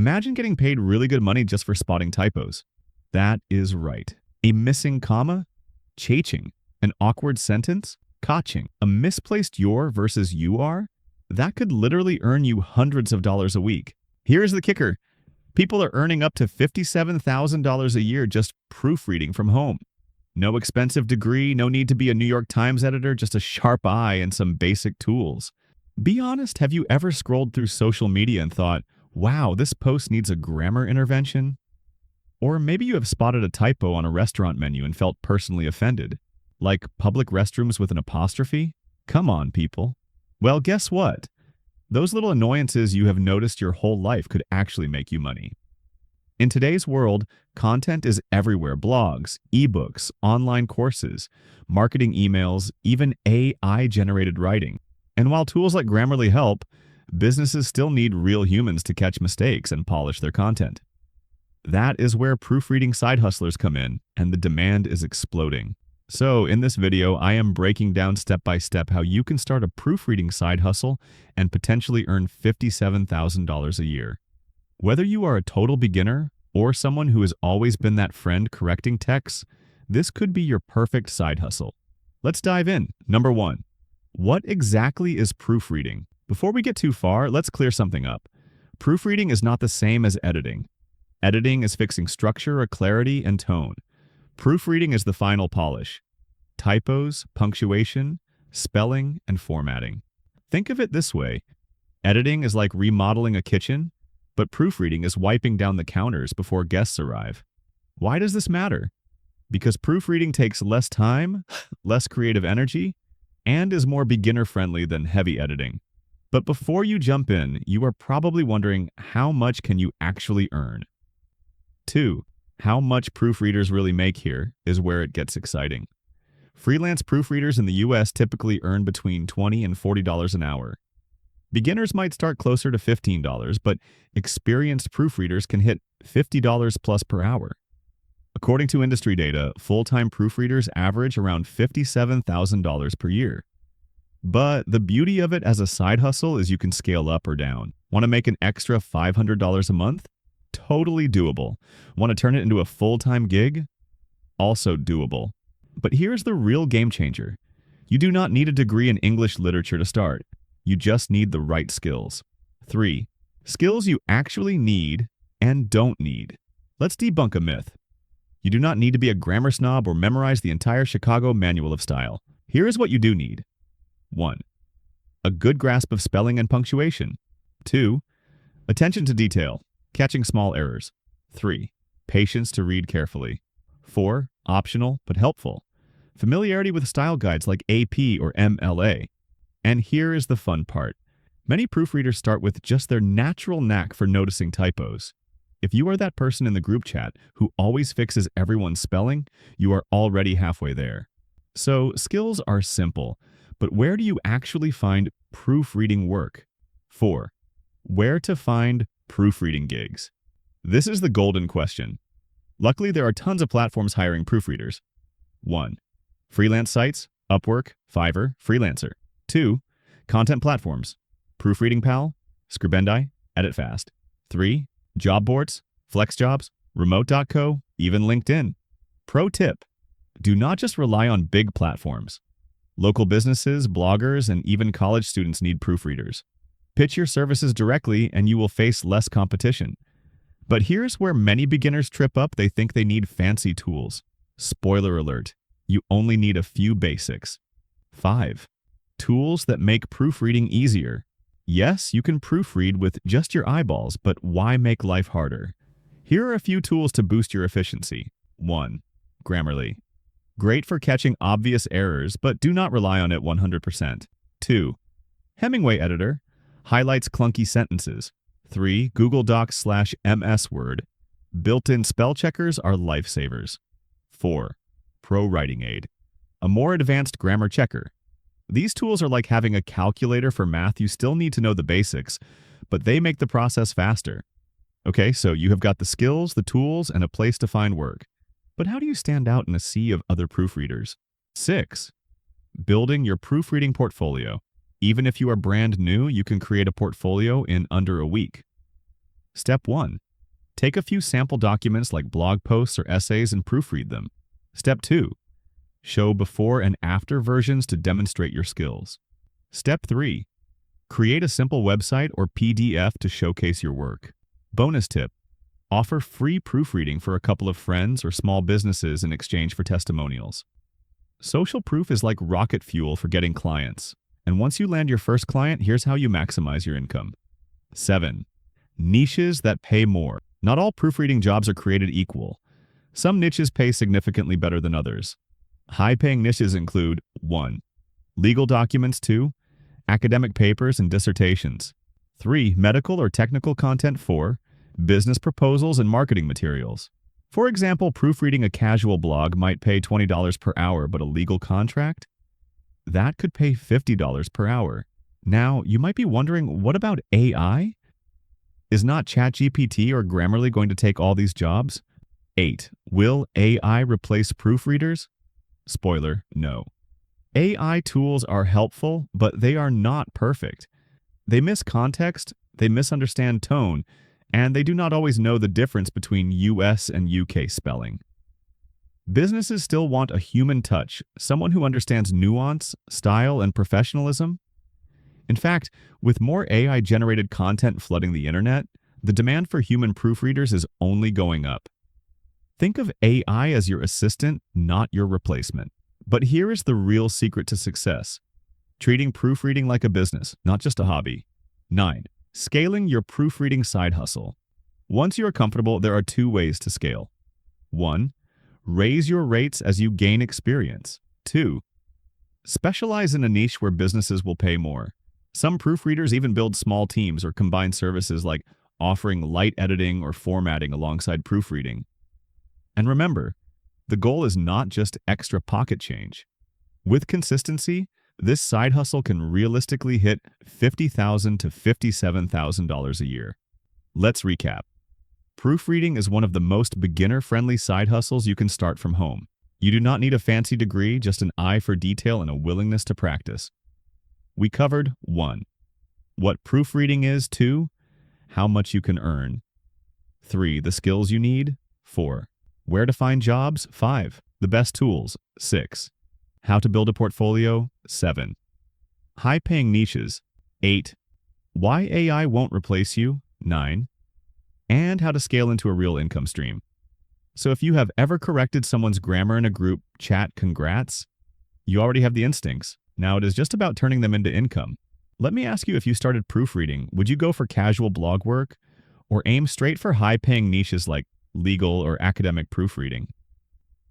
Imagine getting paid really good money just for spotting typos. That is right. A missing comma? Chaching. An awkward sentence? Kaching. A misplaced your versus you are? That could literally earn you hundreds of dollars a week. Here's the kicker. People are earning up to $57,000 a year just proofreading from home. No expensive degree, no need to be a New York Times editor, just a sharp eye and some basic tools. Be honest, have you ever scrolled through social media and thought, wow, this post needs a grammar intervention? Or maybe you have spotted a typo on a restaurant menu and felt personally offended. Like public restrooms with an apostrophe? Come on, people. Well, guess what? Those little annoyances you have noticed your whole life could actually make you money. In today's world, content is everywhere. Blogs, ebooks, online courses, marketing emails, even AI-generated writing. And while tools like Grammarly help, businesses still need real humans to catch mistakes and polish their content. That is where proofreading side hustlers come in, and the demand is exploding. So in this video, I am breaking down step by step how you can start a proofreading side hustle and potentially earn $57,000 a year. Whether you are a total beginner or someone who has always been that friend correcting texts, this could be your perfect side hustle. Let's dive in. Number 1. What exactly is proofreading? Before we get too far, let's clear something up. Proofreading is not the same as editing. Editing is fixing structure or clarity and tone. Proofreading is the final polish. Typos, punctuation, spelling, and formatting. Think of it this way. Editing is like remodeling a kitchen, but proofreading is wiping down the counters before guests arrive. Why does this matter? Because proofreading takes less time, less creative energy, and is more beginner-friendly than heavy editing. But before you jump in, you are probably wondering, how much can you actually earn? 2. How much proofreaders really make here is where it gets exciting. Freelance proofreaders in the US typically earn between $20 and $40 an hour. Beginners might start closer to $15, but experienced proofreaders can hit $50 plus per hour. According to industry data, full-time proofreaders average around $57,000 per year. But the beauty of it as a side hustle is you can scale up or down. Want to make an extra $500 a month? Totally doable. Want to turn it into a full-time gig? Also doable. But here's the real game changer. You do not need a degree in English literature to start. You just need the right skills. 3. Skills you actually need and don't need. Let's debunk a myth. You do not need to be a grammar snob or memorize the entire Chicago Manual of Style. Here is what you do need. 1. A good grasp of spelling and punctuation. 2. Attention to detail, catching small errors. 3. Patience to read carefully. 4. Optional but helpful. Familiarity with style guides like AP or MLA. And here is the fun part. Many proofreaders start with just their natural knack for noticing typos. If you are that person in the group chat who always fixes everyone's spelling, you are already halfway there. So skills are simple, but where do you actually find proofreading work? 4. Where to find proofreading gigs? This is the golden question. Luckily, there are tons of platforms hiring proofreaders. 1. Freelance sites, Upwork, Fiverr, Freelancer. 2. Content platforms, Proofreading Pal, Scribendi, EditFast. 3. Job boards, FlexJobs, Remote.co, even LinkedIn. Pro tip: do not just rely on big platforms. Local businesses, bloggers, and even college students need proofreaders. Pitch your services directly and you will face less competition. But here's where many beginners trip up. They think they need fancy tools. Spoiler alert, you only need a few basics. 5. Tools that make proofreading easier. Yes, you can proofread with just your eyeballs, but why make life harder? Here are a few tools to boost your efficiency. 1. Grammarly. Great for catching obvious errors, but do not rely on it 100%. 2. Hemingway Editor. Highlights clunky sentences. 3. Google Docs/MS Word. Built-in spell checkers are lifesavers. 4. Pro Writing Aid. A more advanced grammar checker. These tools are like having a calculator for math. You still need to know the basics, but they make the process faster. Okay, so you have got the skills, the tools, and a place to find work. But how do you stand out in a sea of other proofreaders? 6. Building your proofreading portfolio. Even if you are brand new, you can create a portfolio in under a week. Step 1. Take a few sample documents like blog posts or essays and proofread them. Step 2. Show before and after versions to demonstrate your skills. Step 3. Create a simple website or PDF to showcase your work. Bonus tip. Offer free proofreading for a couple of friends or small businesses in exchange for testimonials. Social proof is like rocket fuel for getting clients. And once you land your first client, here's how you maximize your income. 7. Niches that pay more. Not all proofreading jobs are created equal. Some niches pay significantly better than others. High-paying niches include 1. Legal documents. 2. Academic papers and dissertations. 3. Medical or technical content. 4. Business proposals and marketing materials. For example, proofreading a casual blog might pay $20 per hour, but a legal contract? That could pay $50 per hour. Now, you might be wondering, what about AI? Is not ChatGPT or Grammarly going to take all these jobs? 8. Will AI replace proofreaders? Spoiler, no. AI tools are helpful, but they are not perfect. They miss context, they misunderstand tone, and they do not always know the difference between US and UK spelling. Businesses still want a human touch, someone who understands nuance, style, and professionalism. In fact, with more AI-generated content flooding the internet, the demand for human proofreaders is only going up. Think of AI as your assistant, not your replacement. But here is the real secret to success. Treating proofreading like a business, not just a hobby. 9. Scaling your proofreading side hustle. Once you are comfortable, there are 2 ways to scale. 1. Raise your rates as you gain experience. 2. Specialize in a niche where businesses will pay more. Some proofreaders even build small teams or combine services like offering light editing or formatting alongside proofreading. And remember, the goal is not just extra pocket change. With consistency, this side hustle can realistically hit $50,000 to $57,000 a year. Let's recap. Proofreading is one of the most beginner-friendly side hustles you can start from home. You do not need a fancy degree, just an eye for detail and a willingness to practice. We covered 1. What proofreading is. 2. How much you can earn. 3. The skills you need. 4. Where to find jobs. 5. The best tools. 6. How to build a portfolio. 7. High-paying niches. 8. Why AI won't replace you. 9. And how to scale into a real income stream. So if you have ever corrected someone's grammar in a group chat, congrats. You already have the instincts. Now it is just about turning them into income. Let me ask you, if you started proofreading, would you go for casual blog work or aim straight for high-paying niches like legal or academic proofreading?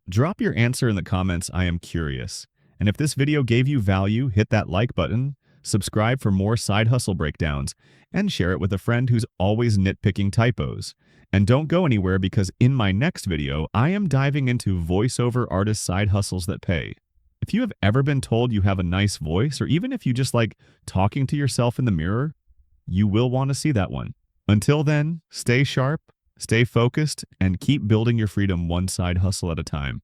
Drop your answer in the comments. I am curious. And if this video gave you value, hit that like button, subscribe for more side hustle breakdowns, and share it with a friend who's always nitpicking typos. And don't go anywhere, because in my next video, I am diving into voiceover artist side hustles that pay. If you have ever been told you have a nice voice, or even if you just like talking to yourself in the mirror, you will want to see that one. Until then, stay sharp, stay focused, and keep building your freedom one side hustle at a time.